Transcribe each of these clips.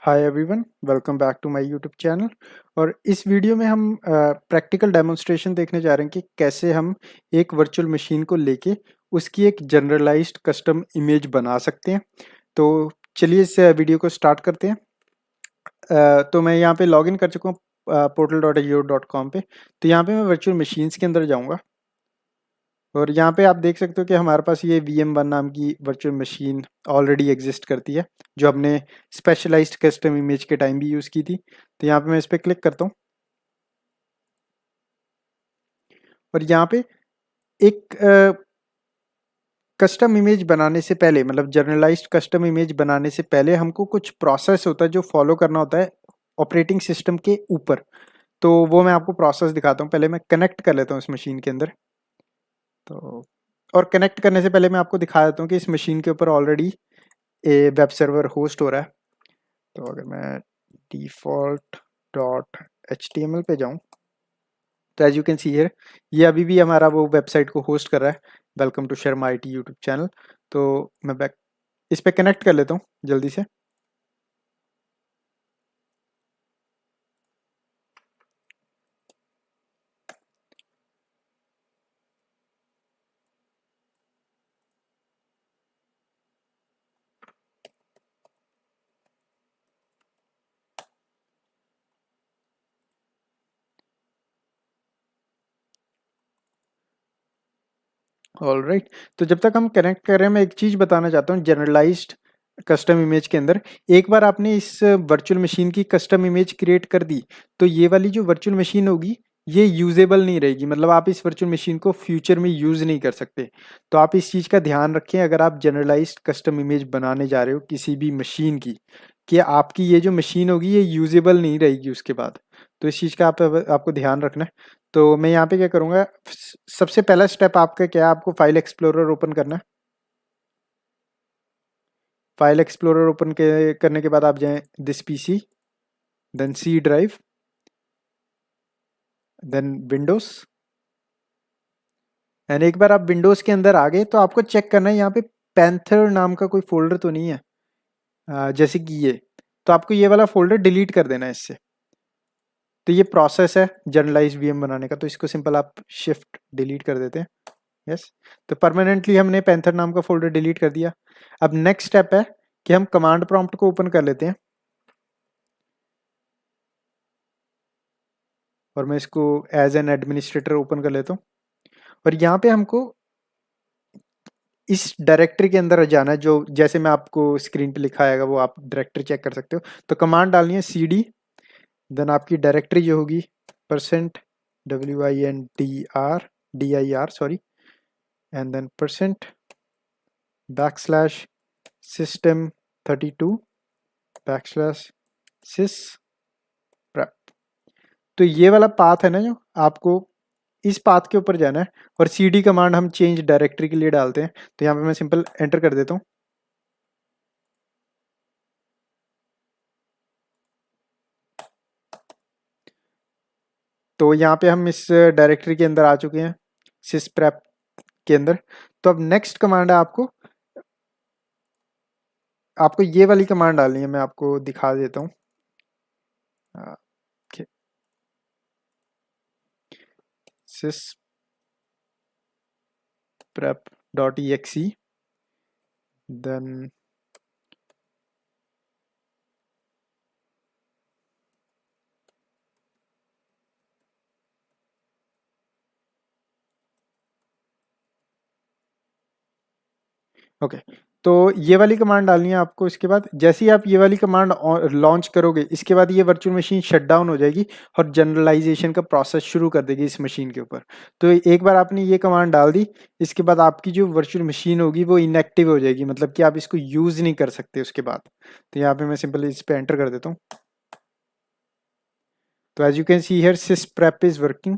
Hi everyone, welcome back to my YouTube channel. और इस video में हम प्रैक्टिकल डेमोन्स्ट्रेशन देखने जा रहे हैं कि कैसे हम एक वर्चुअल मशीन को लेके उसकी एक जनरलाइज्ड कस्टम इमेज बना सकते हैं। तो चलिए इस वीडियो को स्टार्ट करते हैं। तो मैं यहाँ पे लॉगिन कर चुका हूँ portal.azure.com पे। तो यहाँ पे मैं वर्चुअल मशीन्स के अंदर जाऊँगा और यहाँ पे आप देख सकते हो कि हमारे पास ये VM1 नाम की वर्चुअल मशीन ऑलरेडी एग्जिस्ट करती है, जो हमने स्पेशलाइज्ड कस्टम इमेज के टाइम भी यूज़ की थी। तो यहाँ पे मैं इस पर क्लिक करता हूँ और यहाँ पे एक कस्टम इमेज बनाने से पहले, मतलब जनरलाइज्ड कस्टम इमेज बनाने से पहले हमको कुछ प्रोसेस होता है जो फॉलो करना होता है ऑपरेटिंग सिस्टम के ऊपर। तो वो मैं आपको प्रोसेस दिखाता हूँ। पहले मैं कनेक्ट कर लेता हूँ इस मशीन के अंदर। तो और कनेक्ट करने से पहले मैं आपको दिखा देता हूँ कि इस मशीन के ऊपर ऑलरेडी ए वेब सर्वर होस्ट हो रहा है। तो अगर मैं default.html पे जाऊँ तो as you can see here, ये अभी भी हमारा वो वेबसाइट को होस्ट कर रहा है, welcome to Sharma IT YouTube channel. तो मैं बैक इस पे कनेक्ट कर लेता हूँ जल्दी से। ऑलराइट, तो जब तक हम कनेक्ट कर रहे हैं मैं एक चीज़ बताना चाहता हूँ। जनरलाइज्ड कस्टम इमेज के अंदर एक बार आपने इस वर्चुअल मशीन की कस्टम इमेज क्रिएट कर दी तो ये वाली जो वर्चुअल मशीन होगी ये यूजेबल नहीं रहेगी, मतलब आप इस वर्चुअल मशीन को फ्यूचर में यूज़ नहीं कर सकते। तो आप इस चीज़ का ध्यान रखें अगर आप जनरलाइज्ड कस्टम इमेज बनाने जा रहे हो किसी भी मशीन की, कि आपकी ये जो मशीन होगी ये यूजेबल नहीं रहेगी उसके बाद। तो इस चीज़ का आपको ध्यान रखना है। तो मैं यहाँ पे क्या करूँगा, सबसे पहला स्टेप आपका क्या है, आपको फाइल एक्सप्लोरर ओपन करना है। फाइल एक्सप्लोरर ओपन करने के बाद आप जाएं this PC, then C drive, then Windows. And एक बार आप विंडोज के अंदर आ गए तो आपको चेक करना है यहाँ पे पैंथर नाम का कोई फोल्डर तो नहीं है। जैसे कि ये, तो आपको ये वाला फोल्डर डिलीट कर देना है इससे। तो ये प्रोसेस है जनरलाइज VM बनाने का, तो इसको सिंपल आप शिफ्ट डिलीट कर देते हैं। यस, तो परमानेंटली हमने पैंथर नाम का फोल्डर डिलीट कर दिया। अब नेक्स्ट स्टेप है कि हम कमांड प्रॉम्प्ट को ओपन कर लेते हैं और मैं इसको एज एन एडमिनिस्ट्रेटर ओपन कर लेता हूँ। और यहाँ पे हमको इस डायरेक्टरी के अंदर जाना है, जो जैसे मैं आपको स्क्रीन पे लिखा आएगा वो आप डायरेक्टरी चेक कर सकते हो। तो कमांड डालनी है CD, देन आपकी डायरेक्टरी जो होगी percent WINDR sorry, and then percent backslash system 32 backslash sys prep। तो ये वाला पाथ है ना, जो आपको इस पाथ के ऊपर जाना है। और CD कमांड हम चेंज डायरेक्टरी के लिए डालते हैं। तो यहाँ पे मैं सिंपल एंटर कर देता हूँ। तो यहाँ पे हम इस डायरेक्टरी के अंदर आ चुके हैं, sys prep के अंदर। तो अब नेक्स्ट कमांड है आपको आपको ये वाली कमांड डालनी है, मैं आपको दिखा देता हूँ। sys prep.exe, then okay. तो ये वाली कमांड डालनी है आपको। इसके बाद जैसे ही आप ये वाली कमांड लॉन्च करोगे इसके बाद ये वर्चुअल मशीन शट डाउन हो जाएगी और जनरलाइजेशन का प्रोसेस शुरू कर देगी इस मशीन के ऊपर। तो एक बार आपने ये कमांड डाल दी, इसके बाद आपकी जो वर्चुअल मशीन होगी वो इनएक्टिव हो जाएगी, मतलब कि आप इसको यूज नहीं कर सकते उसके बाद। तो यहाँ पे मैं सिंपल इस पे एंटर कर देता हूँ। तो as you can see here sys prep is working,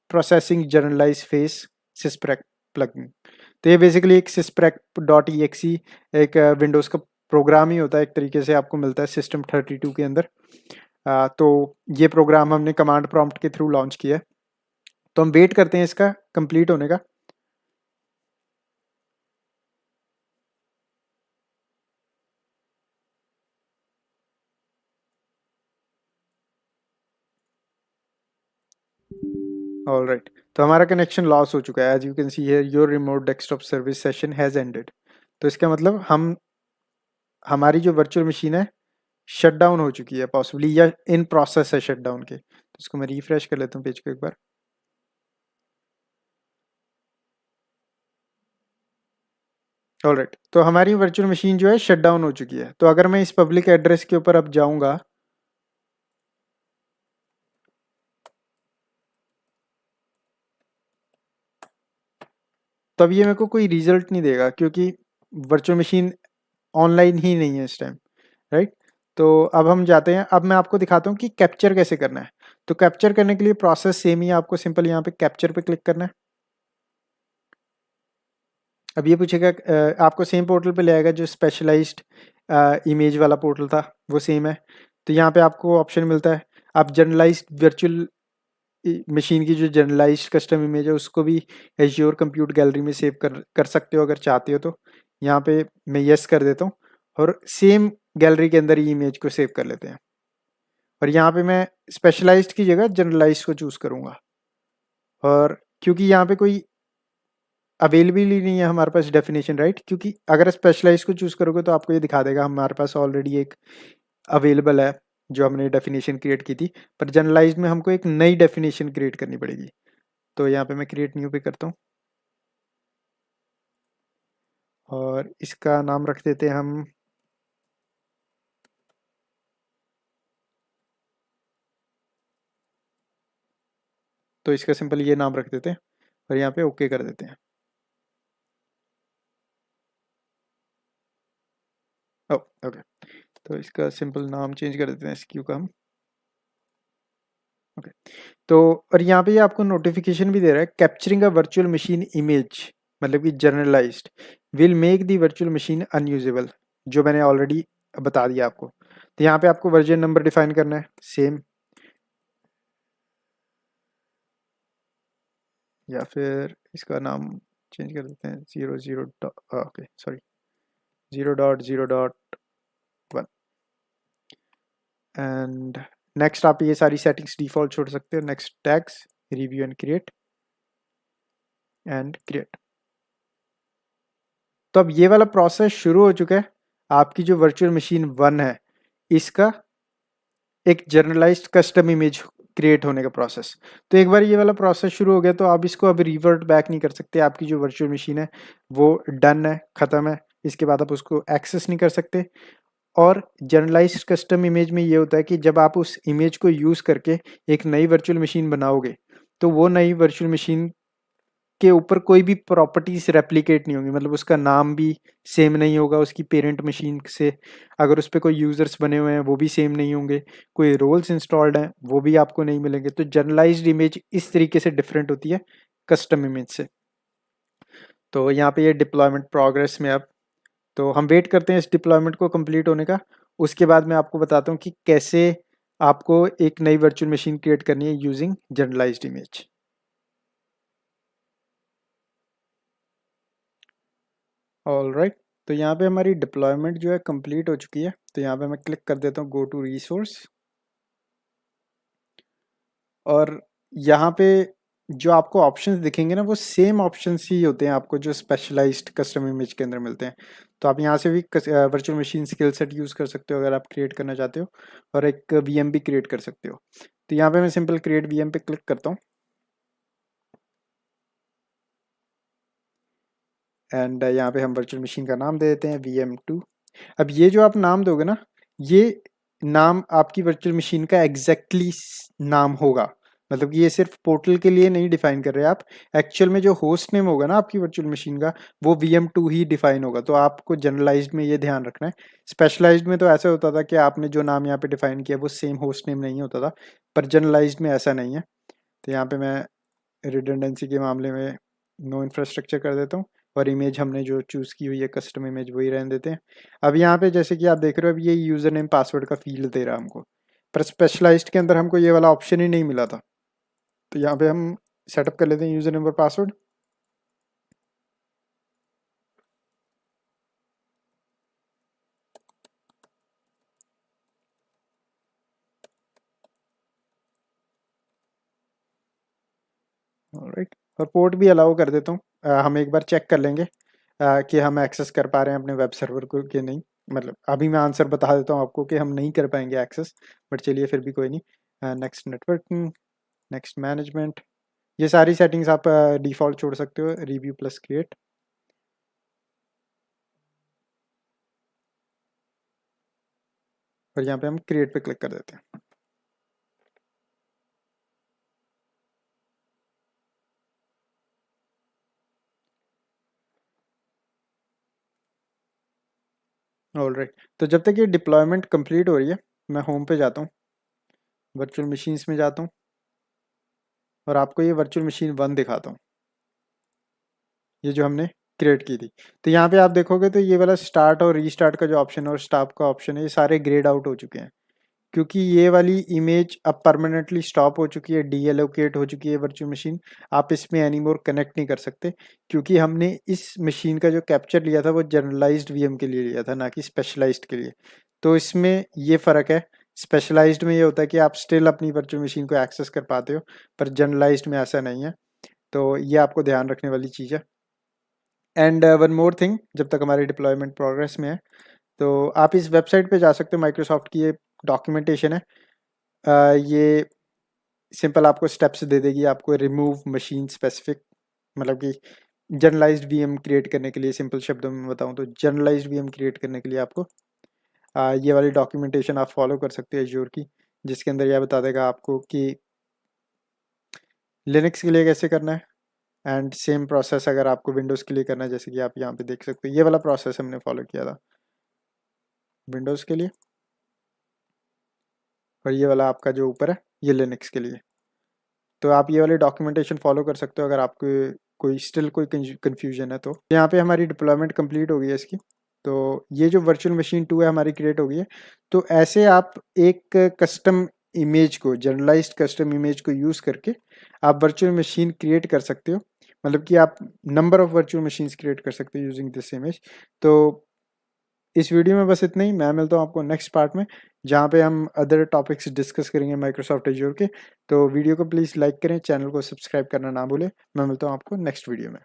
processing generalise phase sys prep plugin. तो ये बेसिकली एक sysprep.exe एक विंडोज का प्रोग्राम ही होता है, एक तरीके से आपको मिलता है system 32 के अंदर। तो ये प्रोग्राम हमने कमांड प्रॉम्प्ट के थ्रू लॉन्च किया है। तो हम वेट करते हैं इसका कंप्लीट होने का। ऑल राइट, तो हमारा कनेक्शन लॉस हो चुका है। As you can see here your remote desktop service session has ended. तो इसका मतलब हम हमारी जो वर्चुअल मशीन है शट डाउन हो चुकी है पॉसिबली, या इन प्रोसेस है शट डाउन के। तो इसको मैं रिफ्रेश कर लेता हूँ पेज को एक बार। ऑलराइट, तो हमारी वर्चुअल मशीन जो है शट डाउन हो चुकी है। तो अगर मैं इस पब्लिक एड्रेस के ऊपर अब जाऊंगा, तब ये मेरे को कोई रिजल्ट नहीं देगा क्योंकि वर्चुअल मशीन ऑनलाइन ही नहीं है इस टाइम, राइट। तो अब हम जाते हैं, अब मैं आपको दिखाता हूँ कि कैप्चर कैसे करना है। तो कैप्चर करने के लिए प्रोसेस सेम ही है, आपको सिंपल यहाँ पे कैप्चर पे क्लिक करना है। अब ये पूछेगा आपको सेम पोर्टल पे ले आएगा जो स्पेशलाइज्ड इमेज वाला पोर्टल था, वो सेम है। तो यहाँ पे आपको ऑप्शन मिलता है, आप जनरलाइज्ड वर्चुअल मशीन की जो जनरलाइज्ड कस्टम इमेज है उसको भी एज्योर कंप्यूट गैलरी में सेव कर सकते हो अगर चाहते हो तो। यहाँ पे मैं यस कर देता हूँ और सेम गैलरी के अंदर ही इमेज को सेव कर लेते हैं। और यहाँ पे मैं स्पेशलाइज्ड की जगह जनरलाइज्ड को चूज़ करूँगा। और क्योंकि यहाँ पे कोई अवेलेबल ही नहीं है हमारे पास डेफिनेशन, राइट, क्योंकि अगर स्पेशलाइज्ड को चूज़ करोगे तो आपको ये दिखा देगा हमारे पास ऑलरेडी एक अवेलेबल है जो हमने डेफिनेशन क्रिएट की थी। पर जनरलाइज्ड में हमको एक नई डेफिनेशन क्रिएट करनी पड़ेगी। तो यहाँ पे मैं क्रिएट न्यू पे करता हूँ और इसका नाम रख देते हैं हम, तो इसका सिंपल ये नाम रख देते हैं और यहाँ पे ओके कर देते हैं। ओ ओके, तो इसका सिंपल नाम चेंज कर देते हैं एसक्यू का हम। ओके, तो और यहाँ पे ये आपको नोटिफिकेशन भी दे रहा है, capturing a virtual machine image मतलब कि generalised will make the virtual machine unusable, जो मैंने ऑलरेडी बता दिया आपको। तो यहाँ पे आपको वर्जन नंबर डिफाइन करना है सेम, या फिर इसका नाम चेंज कर देते हैं 00 ओके सॉरी 0.0.1। एंड नेक्स्ट आप ये सारी सेटिंग्स डिफॉल्ट छोड़ सकते हो। Next tags review and create. तो अब ये वाला प्रोसेस शुरू हो चुका है, आपकी जो वर्चुअल मशीन 1 है इसका एक जर्नलाइज्ड कस्टम इमेज क्रिएट होने का प्रोसेस। तो एक बार ये वाला प्रोसेस शुरू हो गया तो आप इसको अब रिवर्ट बैक नहीं कर सकते। आपकी जो वर्चुअल मशीन है वो डन है, ख़त्म है, इसके बाद आप उसको एक्सेस नहीं कर सकते। और जनरलाइज्ड कस्टम इमेज में ये होता है कि जब आप उस इमेज को यूज़ करके एक नई वर्चुअल मशीन बनाओगे तो वो नई वर्चुअल मशीन के ऊपर कोई भी प्रॉपर्टीज रेप्लिकेट नहीं होंगी, मतलब उसका नाम भी सेम नहीं होगा उसकी पेरेंट मशीन से। अगर उस पर कोई यूजर्स बने हुए हैं वो भी सेम नहीं होंगे, कोई रोल्स इंस्टॉल्ड हैं वो भी आपको नहीं मिलेंगे। तो जनरलाइज्ड इमेज इस तरीके से डिफरेंट होती है कस्टम इमेज से। तो यहाँ पे ये डिप्लॉयमेंट प्रोग्रेस में अब, तो हम वेट करते हैं इस डिप्लॉयमेंट को कंप्लीट होने का। उसके बाद मैं आपको बताता हूँ कि कैसे आपको एक नई वर्चुअल मशीन क्रिएट करनी है using generalised image. All right, तो यहाँ पे हमारी डिप्लॉयमेंट जो है कंप्लीट हो चुकी है। तो यहाँ पे मैं क्लिक कर देता हूँ गो टू रिसोर्स, और यहाँ पे जो आपको ऑप्शंस दिखेंगे ना वो सेम ऑप्शंस ही होते हैं आपको जो स्पेशलाइज्ड कस्टम इमेज के अंदर मिलते हैं। तो आप यहाँ से भी virtual machine skill set use कर सकते हो अगर आप क्रिएट करना चाहते हो, और एक वीएम भी क्रिएट कर सकते हो। तो यहाँ पे मैं सिंपल क्रिएट वीएम पे क्लिक करता हूँ एंड यहाँ पे हम वर्चुअल मशीन का नाम दे देते हैं VM2। अब ये जो आप नाम दोगे ना, ये नाम आपकी वर्चुअल मशीन का एग्जैक्टली नाम होगा। मतलब कि ये सिर्फ पोर्टल के लिए नहीं डिफाइन कर रहे आप, एक्चुअल में जो होस्ट नेम होगा ना आपकी वर्चुअल मशीन का वो VM2 ही डिफाइन होगा। तो आपको जनरलाइज्ड में ये ध्यान रखना है। स्पेशलाइज्ड में तो ऐसा होता था कि आपने जो नाम यहाँ पे डिफाइन किया वो सेम होस्ट नेम नहीं होता था, पर जनरलाइज्ड में ऐसा नहीं है। तो यहाँ पे मैं रिडंडेंसी के मामले में नो इंफ्रास्ट्रक्चर कर देता हूँ, और इमेज हमने जो चूज़ की हुई है कस्टम इमेज वही रहने देते हैं। अब यहाँ पे जैसे कि आप देख रहे हो अब ये यूज़र नेम पासवर्ड का फील्ड दे रहा है हमको, पर स्पेशलाइज्ड के अंदर हमको ये वाला ऑप्शन ही नहीं मिला था। तो यहाँ पे हम सेटअप कर लेते हैं यूज़र नेम और पासवर्ड। ऑलराइट, और पोर्ट भी अलाउ कर देता हूँ। हम एक बार चेक कर लेंगे कि हम एक्सेस कर पा रहे हैं अपने वेब सर्वर को कि नहीं। मतलब अभी मैं आंसर बता देता हूँ आपको कि हम नहीं कर पाएंगे एक्सेस, बट चलिए फिर भी कोई नहीं। नेक्स्ट नेटवर्किंग, नेक्स्ट मैनेजमेंट, ये सारी सेटिंग्स आप डिफ़ॉल्ट छोड़ सकते हो, रिव्यू प्लस क्रिएट। और यहाँ पे हम क्रिएट पे क्लिक कर देते हैं। ऑलराइट, तो जब तक ये डिप्लॉयमेंट कंप्लीट हो रही है, मैं होम पे जाता हूँ, वर्चुअल मशीन्स में जाता हूँ और आपको ये वर्चुअल मशीन 1 दिखाता हूँ, ये जो हमने क्रिएट की थी। तो यहाँ पे आप देखोगे तो ये वाला स्टार्ट और रीस्टार्ट का जो ऑप्शन है और स्टॉप का ऑप्शन है, ये सारे ग्रेड आउट हो चुके हैं, क्योंकि ये वाली इमेज अब परमानेंटली स्टॉप हो चुकी है, डीएलोकेट हो चुकी है वर्चुअल मशीन। आप इसमें एनी मोर कनेक्ट नहीं कर सकते, क्योंकि हमने इस मशीन का जो कैप्चर लिया था वो जनरलाइज्ड वीएम के लिए लिया था, ना कि स्पेशलाइज्ड के लिए। तो इसमें ये फ़र्क है, स्पेशलाइज्ड में ये होता है कि आप स्टिल अपनी वर्चुअल मशीन को एक्सेस कर पाते हो, पर जनरलाइज्ड में ऐसा नहीं है। तो ये आपको ध्यान रखने वाली चीज़ है। एंड वन मोर थिंग, जब तक हमारी डिप्लॉयमेंट प्रोग्रेस में है, तो आप इस वेबसाइट पे जा सकते हो। माइक्रोसॉफ्ट की ये डॉक्यूमेंटेशन है, ये सिंपल आपको स्टेप्स दे देगी, आपको रिमूव मशीन स्पेसिफिक, मतलब कि जनरलाइज्ड वीएम क्रिएट करने के लिए, सिंपल शब्दों में बताऊं तो जनरलाइज्ड वीएम क्रिएट करने के लिए आपको ये वाली डॉक्यूमेंटेशन आप फॉलो कर सकते हो एज्योर की, जिसके अंदर यह बता देगा आपको कि लिनक्स के लिए कैसे करना है। एंड सेम प्रोसेस अगर आपको विंडोज़ के लिए करना है, जैसे कि आप यहाँ पे देख सकते हो, ये वाला प्रोसेस हमने फॉलो किया था विंडोज़ के लिए, और ये वाला आपका जो ऊपर है ये लिनक्स के लिए। तो आप ये वाले डॉक्यूमेंटेशन फॉलो कर सकते हो अगर आपको कोई स्टिल कोई कन्फ्यूजन है। तो यहाँ पे हमारी डिप्लॉयमेंट कंप्लीट हो गई है इसकी। तो ये जो वर्चुअल मशीन 2 है हमारी क्रिएट हो गई है। तो ऐसे आप एक कस्टम इमेज को, जनरलाइज्ड कस्टम इमेज को यूज़ करके आप वर्चुअल मशीन क्रिएट कर सकते हो। मतलब कि आप number of virtual machines create कर सकते हो यूजिंग दिस इमेज। तो इस वीडियो में बस इतना ही। मैं मिलता हूँ आपको नेक्स्ट पार्ट में, जहाँ पे हम अदर टॉपिक्स डिस्कस करेंगे माइक्रोसॉफ्ट एज्योर के। तो वीडियो को प्लीज़ लाइक करें, चैनल को सब्सक्राइब करना ना भूलें। मैं मिलता हूँ आपको नेक्स्ट वीडियो में।